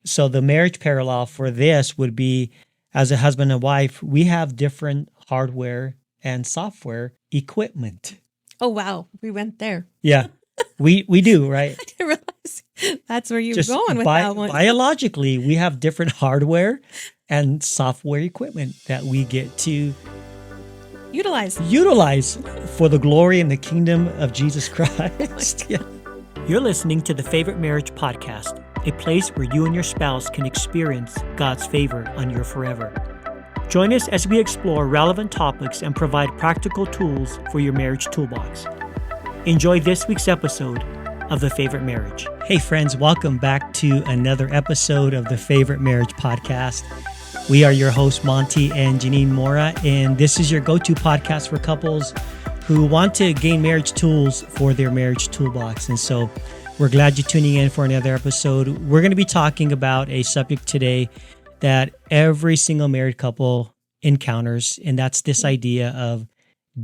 So the marriage parallel for this would be, as a husband and wife, we have different hardware and software equipment. Oh, wow. We went there. Yeah, we do, right? I didn't realize that's where you were Just going with that one. biologically, we have different hardware and software equipment that we get to utilize for the glory and the kingdom of Jesus Christ. Yeah. You're listening to the Favorite Marriage Podcast, a place where you and your spouse can experience God's favor on your forever. Join us as we explore relevant topics and provide practical tools for your marriage toolbox. Enjoy this week's episode of The Favorite Marriage. Hey friends, welcome back to another episode of The Favorite Marriage Podcast. We are your hosts, Monty and Jeannine Mora, and this is your go-to podcast for couples who want to gain marriage tools for their marriage toolbox. And so we're glad you're tuning in for another episode. We're going to be talking about a subject today that every single married couple encounters, and that's this idea of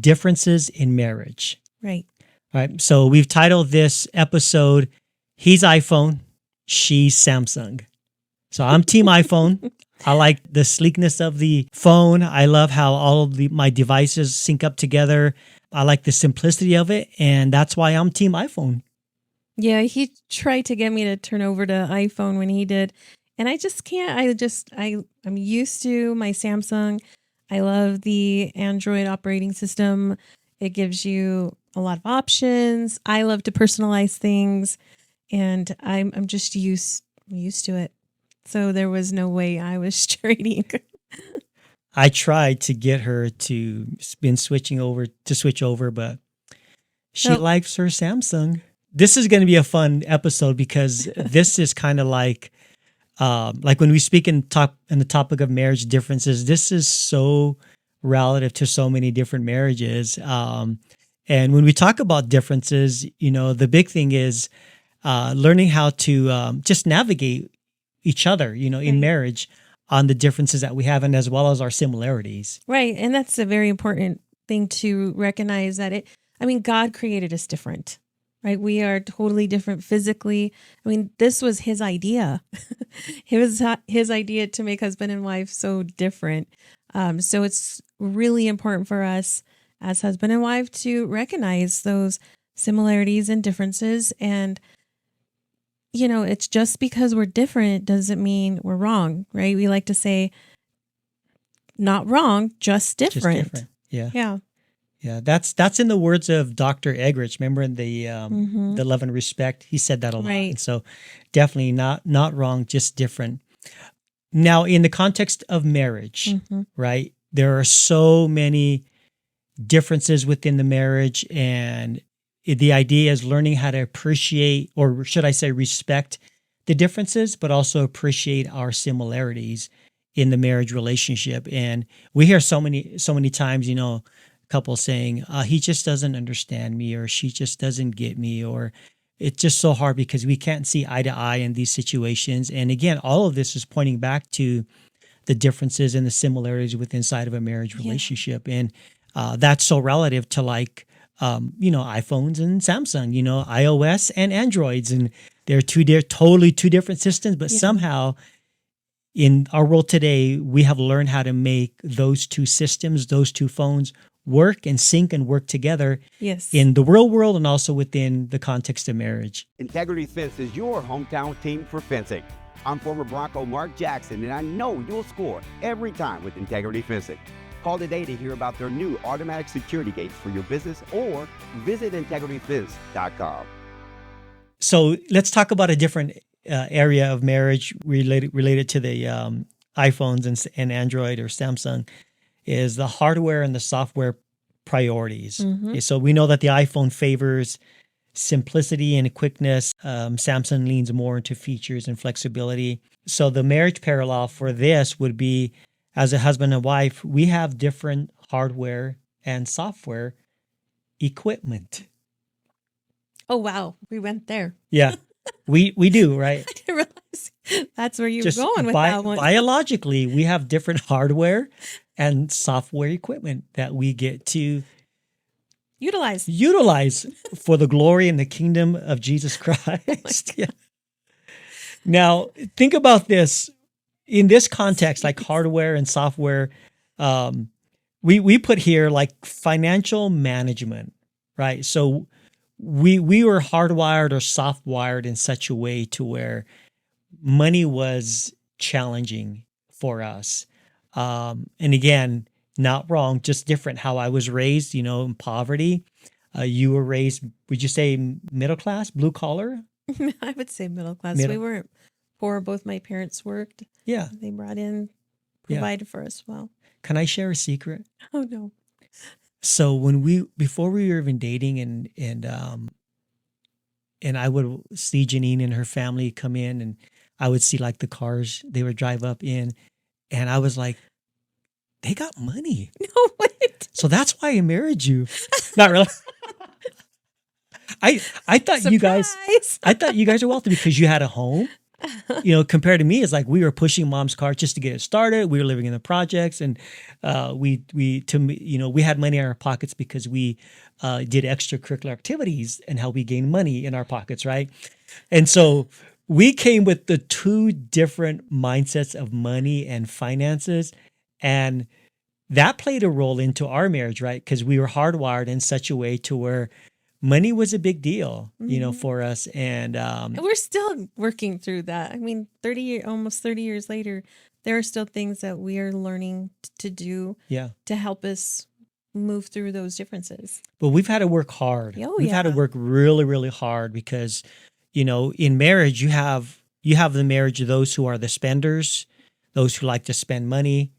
differences in marriage. Right. All right. So we've titled this episode, He's iPhone, She's Samsung. So I'm team iPhone. I like the sleekness of the phone. I love how all of my devices sync up together. I like the simplicity of it, and that's why I'm team iPhone. Yeah, he tried to get me to turn over to iPhone when he did, and I just can't. I'm used to my Samsung. I love the Android operating system. It gives you a lot of options. I love to personalize things, and I'm just used to it. So there was no way I was trading. I tried to get her to switch over, but she likes her Samsung. This is going to be a fun episode because this is kind of like when we speak in the topic of marriage differences. This is so relative to so many different marriages. And when we talk about differences, the big thing is learning how to just navigate each other, in marriage on the differences that we have and as well as our similarities. Right. And that's a very important thing to recognize that God created us different, right? We are totally different physically. This was his idea. It was his idea to make husband and wife so different. So it's really important for us as husband and wife to recognize those similarities and differences. And it's just because we're different doesn't mean we're wrong, right? We like to say, not wrong, just different. Just different. Yeah. Yeah. Yeah. That's in the words of Dr. Eggerichs. Remember in the Love and Respect, he said that a lot. Right. And so definitely not wrong, just different. Now, in the context of marriage, right, there are so many differences within the marriage, and the idea is learning how to appreciate, or should I say respect, the differences, but also appreciate our similarities in the marriage relationship. And we hear so many times, couples saying, he just doesn't understand me, or she just doesn't get me, or it's just so hard because we can't see eye to eye in these situations. And again, all of this is pointing back to the differences and the similarities within inside of a marriage relationship. And that's so relative to iPhones and Samsung, iOS and Androids, and they're totally two different systems, but somehow in our world today, we have learned how to make those two systems, those two phones work and sync and work together in the real world and also within the context of marriage. Integrity Fence is your hometown team for fencing. I'm former Bronco Mark Jackson, and I know you'll score every time with Integrity Fencing. Call today to hear about their new automatic security gates for your business, or visit integrityfence.com. So let's talk about a different area of marriage related to the iPhones and Android or Samsung, is the hardware and the software priorities. So we know that the iPhone favors simplicity and quickness. Samsung leans more into features and flexibility. So the marriage parallel for this would be, as a husband and wife, we have different hardware and software equipment. Oh, wow. We went there. Yeah, we do, right? I didn't realize that's where you were going with that one. Biologically, we have different hardware and software equipment that we get to utilize for the glory and the kingdom of Jesus Christ. Yeah. Now, think about this in this context, like hardware and software. We put here like financial management, right? So we were hardwired or soft wired in such a way to where money was challenging for us. And again, not wrong, just different how I was raised, in poverty. You were raised, would you say middle class, blue collar? I would say middle class. Middle. We weren't poor. Both my parents worked. Yeah. They brought in, provided for us well. Can I share a secret? Oh no. So before we were even dating and I would see Jeannine and her family come in and I would see like the cars they would drive up in and I was like, they got money. No, wait. So that's why I married you. Not really. I thought Surprise! I thought you guys are wealthy because you had a home. Compared to me, it's like we were pushing mom's car just to get it started. We were living in the projects, and we had money in our pockets because we did extracurricular activities and how we gained money in our pockets, right? And so we came with the two different mindsets of money and finances, and that played a role into our marriage, right? Because we were hardwired in such a way to where money was a big deal, for us. And we're still working through that. I mean, almost 30 years later, there are still things that we are learning to do to help us move through those differences. But we've had to work hard. Oh, we've had to work really, really hard because, in marriage, you have the marriage of those who are the spenders, those who like to spend money.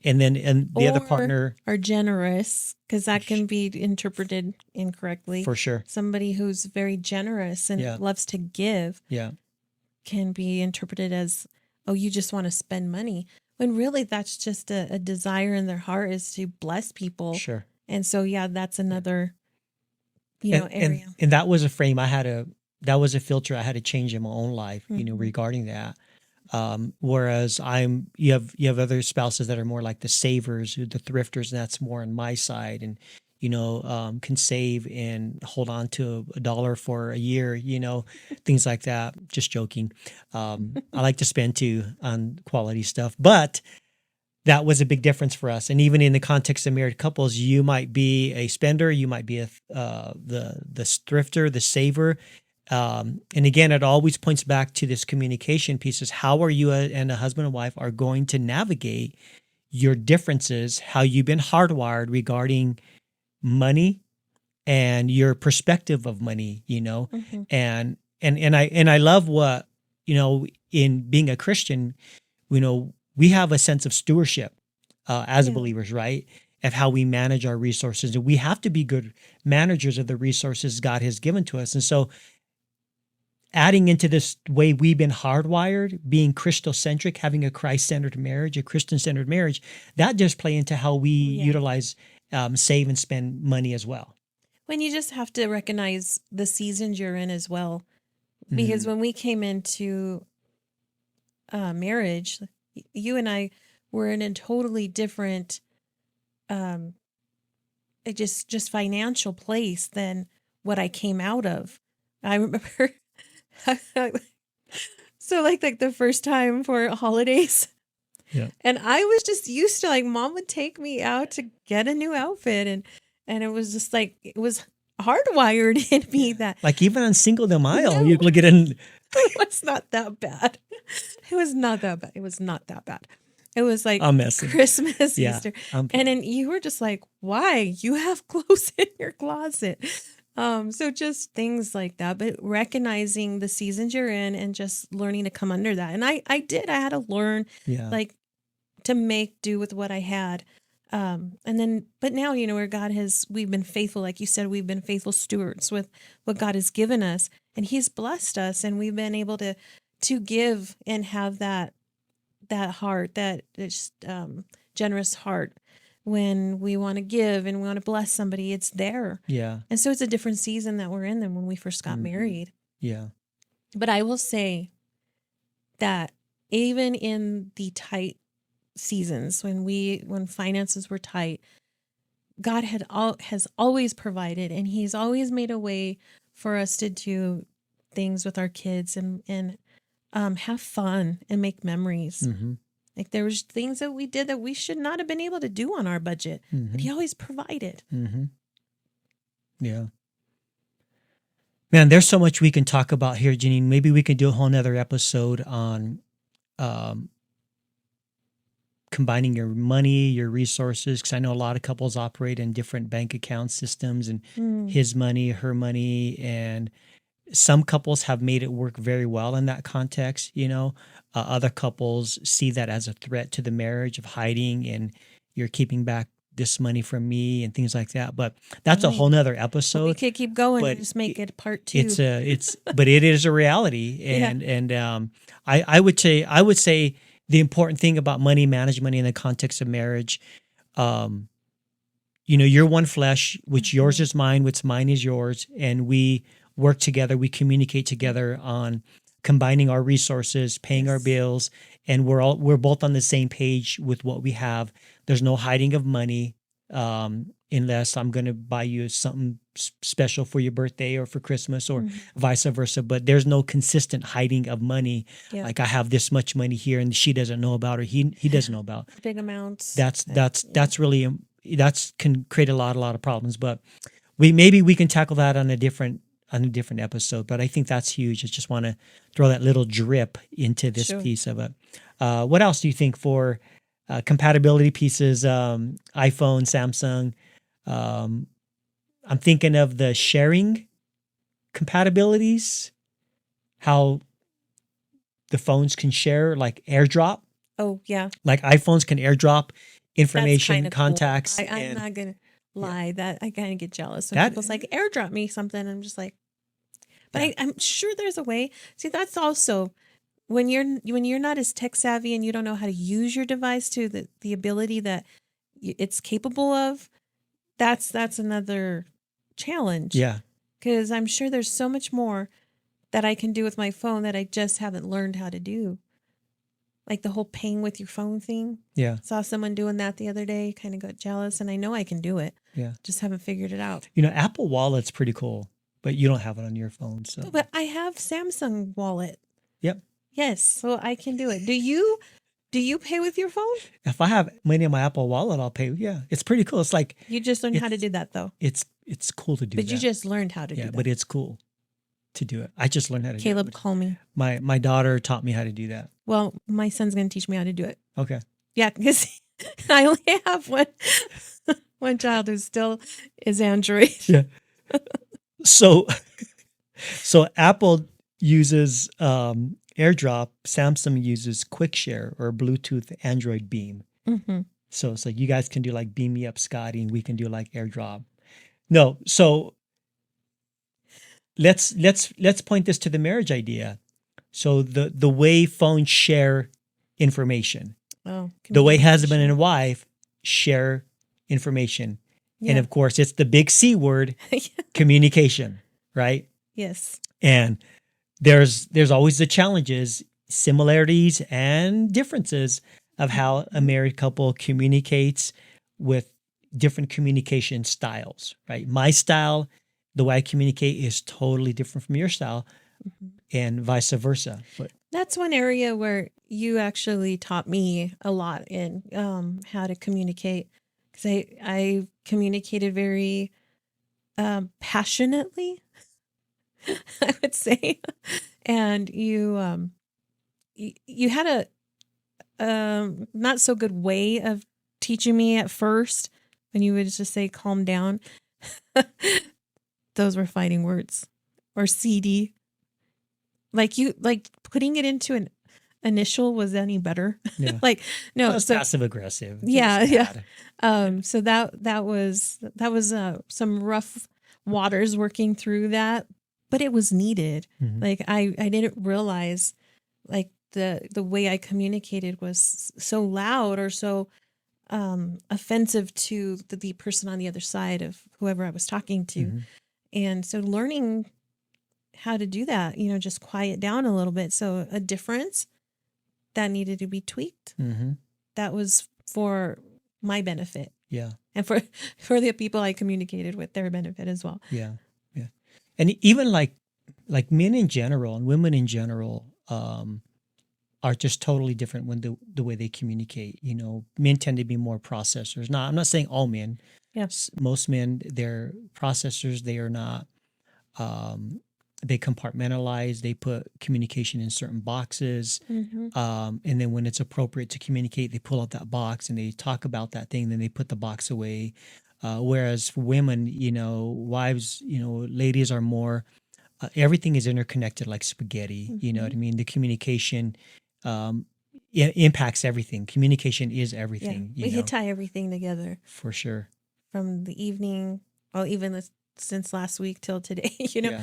And the other partner are generous, because that can be interpreted incorrectly. For sure. Somebody who's very generous and loves to give can be interpreted as, oh, you just want to spend money. When really that's just a desire in their heart is to bless people. Sure. And so, that's another, area. And that was a frame that was a filter I had to change in my own life, regarding that. Whereas you have other spouses that are more like the savers, the thrifters, and that's more on my side, and can save and hold on to $1 for a year, things like that. Just joking. I like to spend too on quality stuff, but that was a big difference for us. And even in the context of married couples, you might be a spender, you might be the thrifter, the saver. And again, it always points back to this communication piece: is how are you and a husband and wife are going to navigate your differences, how you've been hardwired regarding money and your perspective of money, and I love what, in being a Christian, we have a sense of stewardship as believers, right? Of how we manage our resources. And we have to be good managers of the resources God has given to us. And so adding into this way we've been hardwired, being Christocentric, having a Christ-centered marriage, a Christian-centered marriage, that just play into how we utilize, save and spend money as well. When you just have to recognize the seasons you're in as well. Because when we came into marriage, you and I were in a totally different, just financial place than what I came out of. I remember... So like the first time for holidays, and I was just used to, like, mom would take me out to get a new outfit, and it was just like, it was hardwired in me that, like, even on Cinco de Mayo, you look at it. It was not that bad. It was not that bad. It was like Christmas, Easter, and then you were just like, why? You have clothes in your closet. So just things like that, but recognizing the seasons you're in and just learning to come under that. And I had to learn, like, to make do with what I had. But now, where we've been faithful, like you said, we've been faithful stewards with what God has given us, and He's blessed us, and we've been able to give and have that heart, that generous heart. When we want to give and we want to bless somebody, it's there. Yeah. And so it's a different season that we're in than when we first got married. Yeah. But I will say that even in the tight seasons, when finances were tight, God has always provided, and He's always made a way for us to things with our kids and have fun and make memories. Mm-hmm. Like there was things that we did that we should not have been able to do on our budget, but he always provided. Mm-hmm. Yeah. Man, there's so much we can talk about here, Jeannine. Maybe we can do a whole nother episode on combining your money, your resources, because I know a lot of couples operate in different bank account systems and his money, her money, and some couples have made it work very well in that context. Other couples see that as a threat to the marriage of hiding and you're keeping back this money from me and things like that. But that's a whole nother episode. Well, we could keep going but and just make it part 2. But it is a reality. And I would say the important thing about money management in the context of marriage, you're one flesh, which yours is mine, which mine is yours. And we work together, we communicate together on combining our resources, paying our bills, and we're both on the same page with what we have. There's no hiding of money, unless I'm going to buy you something special for your birthday or for Christmas or vice versa. But there's no consistent hiding of money. Yeah. Like I have this much money here and she doesn't know about or he doesn't know about. Big amounts. That's really that can create a lot of problems. But we can tackle that on a different episode. But I think that's huge. I just want to throw that little drip into this piece of it. What else do you think for compatibility pieces? iPhone, Samsung. I'm thinking of the sharing compatibilities, how the phones can share, like AirDrop. Oh, yeah. Like iPhones can AirDrop information, contacts. Cool. I'm not going to lie that I kind of get jealous when people's like, AirDrop me something. I'm just like, but I'm sure there's a way. See, that's also when you're not as tech savvy and you don't know how to use your device to the ability that it's capable of. That's another challenge. Yeah. Because I'm sure there's so much more that I can do with my phone that I just haven't learned how to do. Like the whole paying with your phone thing. Yeah. Saw someone doing that the other day, kind of got jealous, and I know I can do it. Yeah. Just haven't figured it out. Apple Wallet's pretty cool, but you don't have it on your phone. So. But I have Samsung Wallet. Yep. Yes, so I can do it. Do you pay with your phone? If I have money in my Apple Wallet, I'll pay. Yeah, it's pretty cool. It's like you just learned how to do that, though. It's cool to do. But you just learned how to do that. Yeah, but it's cool to do it. I just learned how to do it. Caleb, call me. My daughter taught me how to do that. Well, my son's going to teach me how to do it. Okay. Yeah, because I only have one child who still is Android. Yeah. So Apple uses AirDrop, Samsung uses QuickShare or Bluetooth Android Beam. Mm-hmm. So it's like you guys can do like Beam Me Up, Scotty, and we can do like AirDrop. No, so let's point this to the marriage idea. So the way phones share information, the way husband and wife share information, and of course it's the big C word, communication, right? Yes. And there's always the challenges, similarities and differences of how a married couple communicates with different communication styles, right? My style, the way I communicate is totally different from your style and vice versa. But that's one area where you actually taught me a lot in how to communicate, because I communicated very passionately, I would say. And you had a not so good way of teaching me at first when you would just say, calm down. Those were fighting words. Or CD. Like putting it into an initial was any better. Yeah. Like, no. Well, so passive aggressive. Yeah. Yeah. So that was some rough waters working through that. But it was needed. Mm-hmm. Like I didn't realize like the way I communicated was so loud or so offensive to the person on the other side of whoever I was talking to. Mm-hmm. And so learning how to do that, just quiet down a little bit. So a difference that needed to be tweaked. Mm-hmm. That was for my benefit. Yeah. And for the people I communicated with, their benefit as well. Yeah. Yeah. And even like like men in general and women in general are just totally different when the way they communicate. Men tend to be more processors. Now, I'm not saying all men. Yes. Most men, they're processors. They are not. They compartmentalize. They put communication in certain boxes, Mm-hmm. and then when it's appropriate to communicate, they pull out that box and they talk about that thing. Then they put the box away. Whereas for women, wives, ladies are more. Everything is interconnected like spaghetti. You know what I mean? The communication impacts everything. Communication is everything. We could tie everything together For sure. from the evening, well, even since last week till today. Yeah.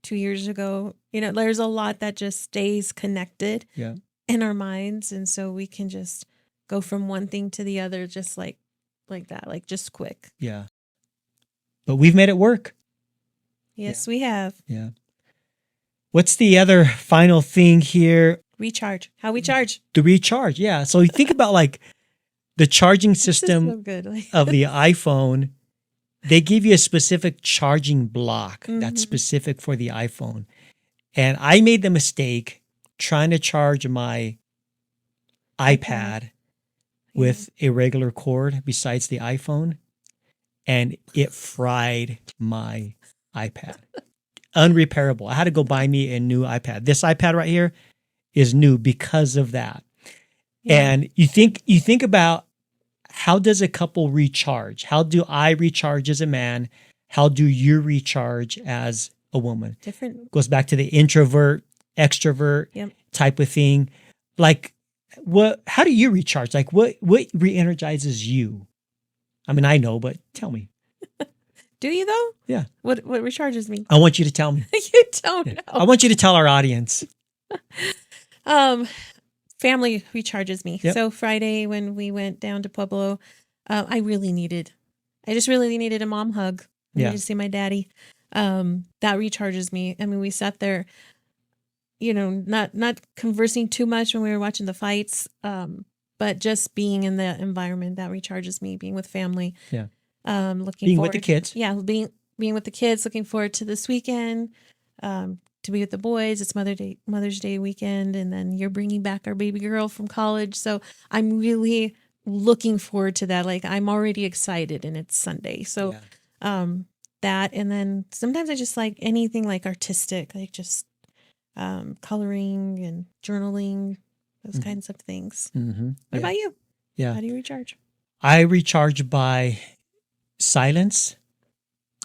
2 years ago. There's a lot that just stays connected Yeah. in our minds, and so we can just go from one thing to the other, just like that, like just quick. Yeah. But we've made it work. Yes, we have. Yeah. What's the other final thing here? Recharge. How we charge. The recharge. Yeah. So you think about like the charging This is system so good. of the iPhone. They give you a specific charging block that's specific for the iPhone. And I made the mistake trying to charge my iPad with a regular cord besides the iPhone, and it fried my iPad. Unrepairable. I had to go buy me a new iPad. This iPad right here is new because of that. Yeah. And you think about, how does a couple recharge? How do I recharge as a man? How do you recharge as a woman? Different. Goes back to the introvert, extrovert type of thing. Like, how do you recharge? Like, what re-energizes you? I mean, I know, but tell me. Do you though? Yeah. What recharges me? I want you to tell me. You don't know. I want you to tell our audience. Family recharges me. Yep. So Friday when we went down to Pueblo, I just really needed a mom hug. I needed to see my daddy. That recharges me. I mean, we sat there, not conversing too much when we were watching the fights, but just being in the environment that recharges me, being with family. Yeah. Being with the kids. Yeah, being with the kids, looking forward to this weekend, to be with the boys. It's Mother's Day weekend, and then you're bringing back our baby girl from college. So I'm really looking forward to that. Like, I'm already excited, and it's Sunday. So that, and then sometimes I just like anything like artistic, like just coloring and journaling, those kinds of things. Mm-hmm. What about you? Yeah. How do you recharge? I recharge by silence.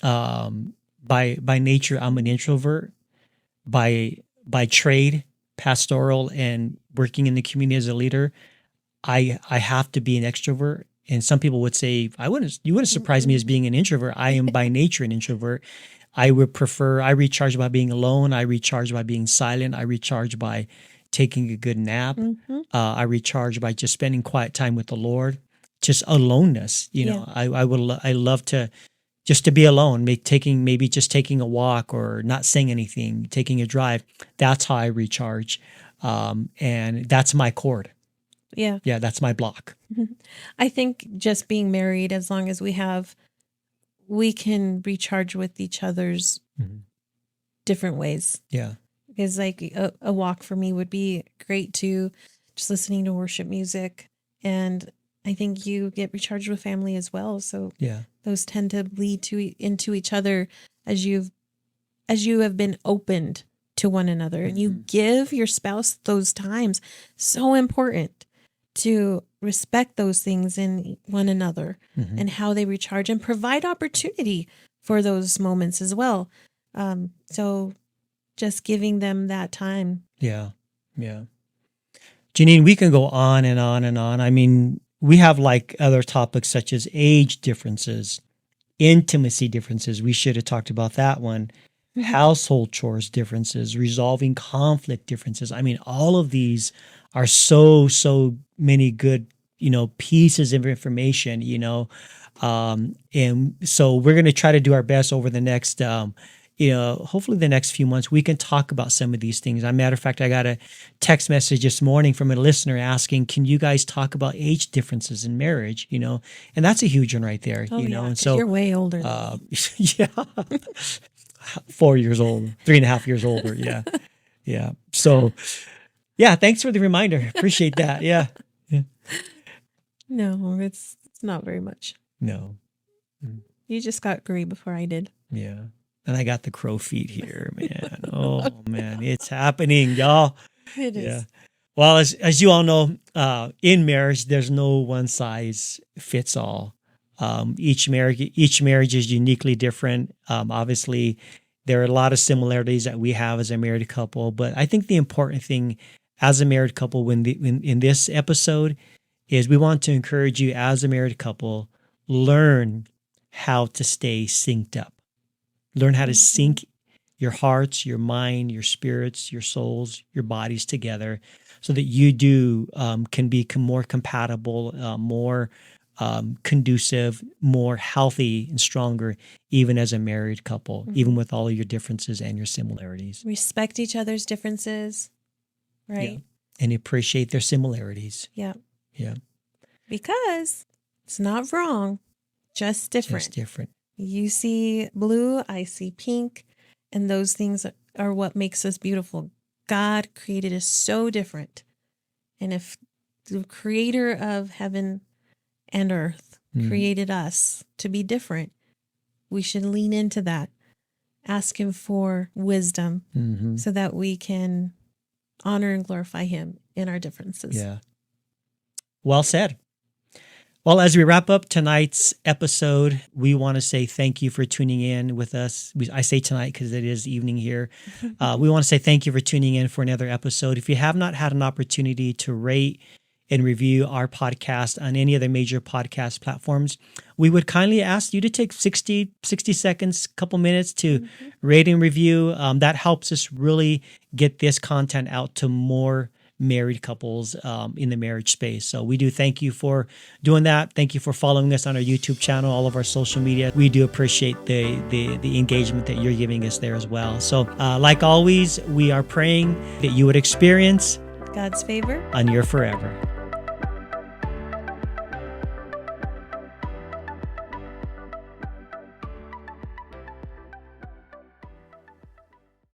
By nature, I'm an introvert. By trade, pastoral and working in the community as a leader, I have to be an extrovert. And some people would say, you wouldn't surprise me as being an introvert. I am by nature an introvert. I recharge by being alone. I recharge by being silent. I recharge by taking a good nap. I recharge by just spending quiet time with the Lord. Just aloneness. I love to just to be alone, maybe just taking a walk or not saying anything, taking a drive. That's how I recharge. And that's my cord. Yeah. Yeah, that's my block. I think just being married, as long as we can recharge with each other's different ways. Yeah. Because like a walk for me would be great too, just listening to worship music. And I think you get recharged with family as well. So those tend to bleed into each other as you have been opened to one another, and you give your spouse those times. So important to respect those things in one another and how they recharge, and provide opportunity for those moments as well. So just giving them that time. Yeah. Yeah. Jeannine, we can go on and on and on. I mean, we have like other topics such as age differences, intimacy differences. We should have talked about that one. Household chores differences, resolving conflict differences. I mean, all of these are so many good, pieces of information, and so we're going to try to do our best over the next, hopefully the next few months, we can talk about some of these things. As a matter of fact, I got a text message this morning from a listener asking, can you guys talk about age differences in marriage? And that's a huge one right there, and so you're way older than me. Yeah. 4 years old, 3.5 years older. Yeah. Yeah. So, yeah, thanks for the reminder. Appreciate that. Yeah. Yeah. No, it's not very much. No. You just got gray before I did. Yeah. And I got the crow feet here, man. Oh, man. It's happening, y'all. It is. Yeah. Well, as you all know, in marriage, there's no one size fits all. Each marriage is uniquely different. Obviously, there are a lot of similarities that we have as a married couple, but I think the important thing as a married couple in this episode is we want to encourage you as a married couple, learn how to stay synced up. Learn how to sync your hearts, your mind, your spirits, your souls, your bodies together so that you can become more compatible, more conducive, more healthy and stronger, even as a married couple, even with all of your differences and your similarities. Respect each other's differences, right? Yeah. And appreciate their similarities. Yeah. Yeah. Because it's not wrong, just different. Just different. You see blue, I see pink, and those things are what makes us beautiful. God created us so different. And if the creator of heaven and earth created us to be different, we should lean into that. Ask him for wisdom so that we can honor and glorify him in our differences. Yeah. Well said. Well, as we wrap up tonight's episode, we want to say thank you for tuning in with us. I say tonight because it is evening here. We want to say thank you for tuning in for another episode. If you have not had an opportunity to rate and review our podcast on any of the major podcast platforms, we would kindly ask you to take 60 seconds, couple minutes to rate and review. That helps us really get this content out to more married couples in the marriage space. So we do thank you for doing that. Thank you for following us on our YouTube channel, all of our social media. We do appreciate the engagement that you're giving us there as well. So like always, we are praying that you would experience God's favor on your forever.